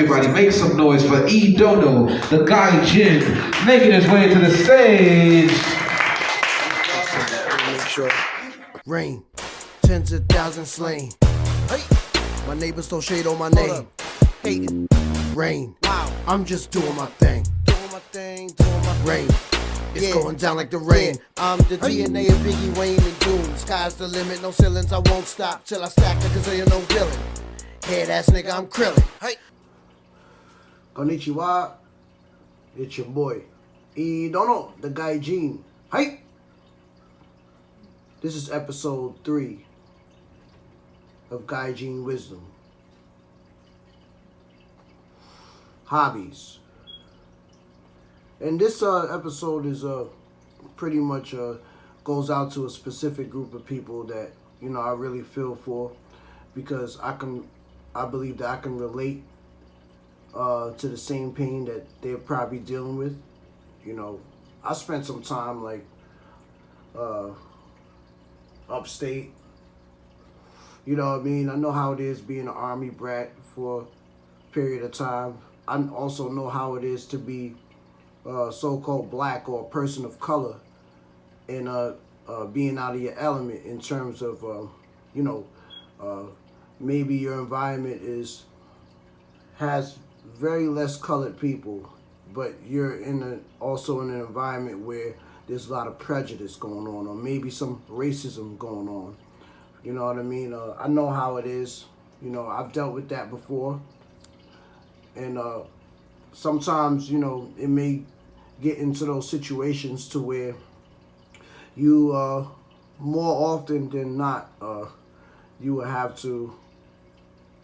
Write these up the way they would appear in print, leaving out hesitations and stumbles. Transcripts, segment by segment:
everybody make some noise for Idono, the Gaijin, making his way to the stage. Make sure. Rain, tens of thousands slain. Hey, my neighbors throw shade on my name. Hating, rain. Wow, I'm just doing my thing. Doing my thing, doing my rain. It's going down like the rain. I'm the DNA of Biggie, Wayne, and Doom. Sky's the limit, no ceilings. I won't stop till I stack the gazillion, no villain. Head ass nigga, I'm krillin'. Hey. Konichiwa, it's your boy. Idono, the Gaijin. Hey. This is episode 3 of Gaijin Wisdom. Hobbies. And this episode is pretty much goes out to a specific group of people that, you know, I really feel for, because I believe that I can relate to the same pain that they're probably dealing with. You know, I spent some time like upstate. You know what I mean? I know how it is being an army brat for a period of time. I also know how it is to be so-called black or a person of color, and being out of your element in terms of, you know, maybe your environment has very less colored people, but you're also in an environment where there's a lot of prejudice going on, or maybe some racism going on. You know what I mean? I know how it is. You know, I've dealt with that before. And sometimes, you know, it may get into those situations to where you, more often than not, you will have to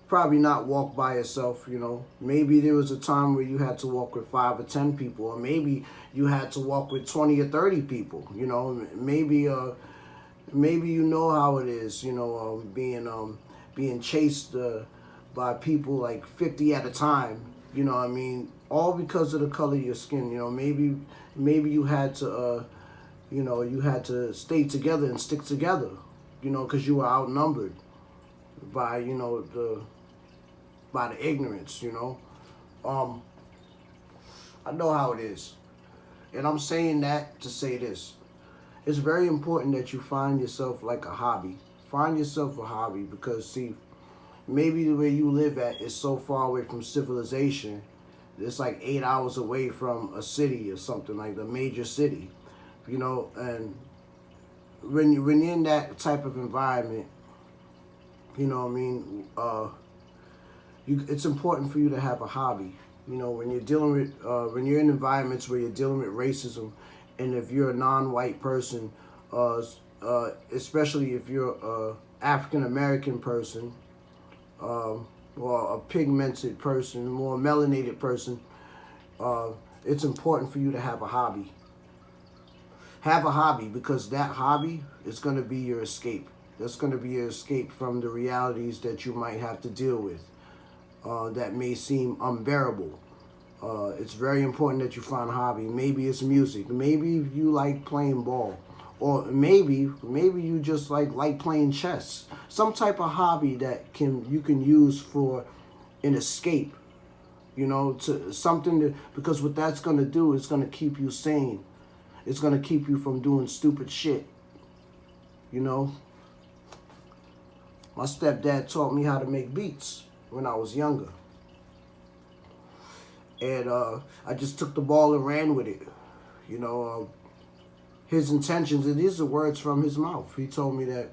probably not walk by yourself. You know, maybe there was a time where you had to walk with 5 or 10 people, or maybe you had to walk with 20 or 30 people. You know, maybe you know how it is, you know, being chased by people like 50 at a time. You know what I mean? All because of the color of your skin. You know, maybe you had to, you know, you had to stay together and stick together, you know, because you were outnumbered by, you know, by the ignorance, you know. I know how it is. And I'm saying that to say this. It's very important that you find yourself like a hobby. Find yourself a hobby, because, see, maybe the way you live at is so far away from civilization. It's like 8 hours away from a city or something, like a major city, you know. And when you're in that type of environment, you know what I mean, it's important for you to have a hobby. You know, when you're dealing with, when you're in environments where you're dealing with racism, and if you're a non-white person, especially if you're a African-American person, or a pigmented person, more melanated person, it's important for you to have a hobby. Have a hobby, because that hobby is going to be your escape. That's going to be your escape from the realities that you might have to deal with, that may seem unbearable. It's very important that you find a hobby. Maybe it's music. Maybe you like playing ball. Or maybe you just like playing chess. Some type of hobby that you can use for an escape. You know, to something because what that's gonna do is gonna keep you sane. It's gonna keep you from doing stupid shit. You know, my stepdad taught me how to make beats when I was younger, and I just took the ball and ran with it. You know. His intentions, and these are words from his mouth. He told me that,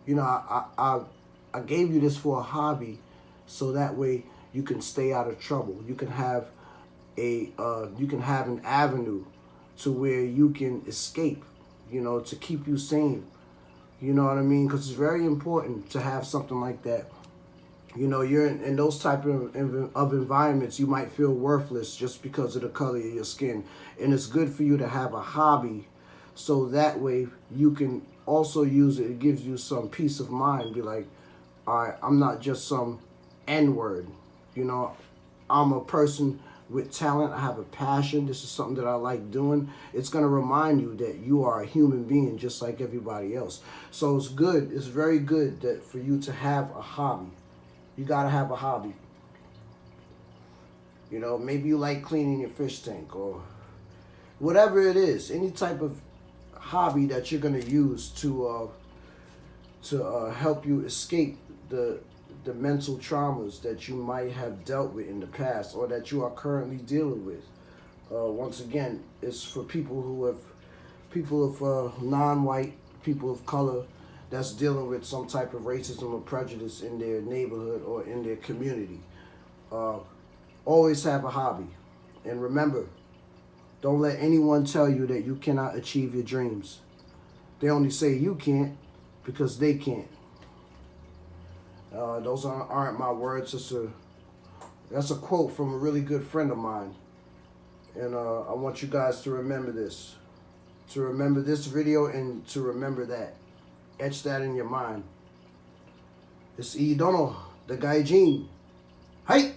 you know, I gave you this for a hobby, so that way you can stay out of trouble. You can have an avenue to where you can escape, you know, to keep you sane. You know what I mean? Because it's very important to have something like that. You know, you're in those type of environments, you might feel worthless just because of the color of your skin. And it's good for you to have a hobby, so that way you can also use it. It gives you some peace of mind. Be like, all right, I'm not just some N-word. You know, I'm a person with talent. I have a passion. This is something that I like doing. It's going to remind you that you are a human being just like everybody else. So it's good. It's very good that for you to have a hobby. You got to have a hobby. You know, maybe you like cleaning your fish tank or whatever it is. Any type of hobby that you're gonna use to help you escape the mental traumas that you might have dealt with in the past or that you are currently dealing with. Once again, it's for people of non-white, people of color that's dealing with some type of racism or prejudice in their neighborhood or in their community. Always have a hobby. And remember, don't let anyone tell you that you cannot achieve your dreams. They only say you can't because they can't. Those aren't my words. That's a quote from a really good friend of mine. And I want you guys to remember this. To remember this video and to remember that. Etch that in your mind. It's Idono, the Gaijin. Hey!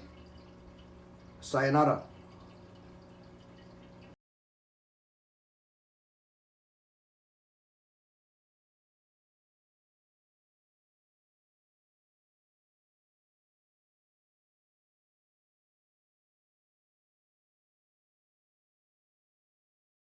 Sayonara.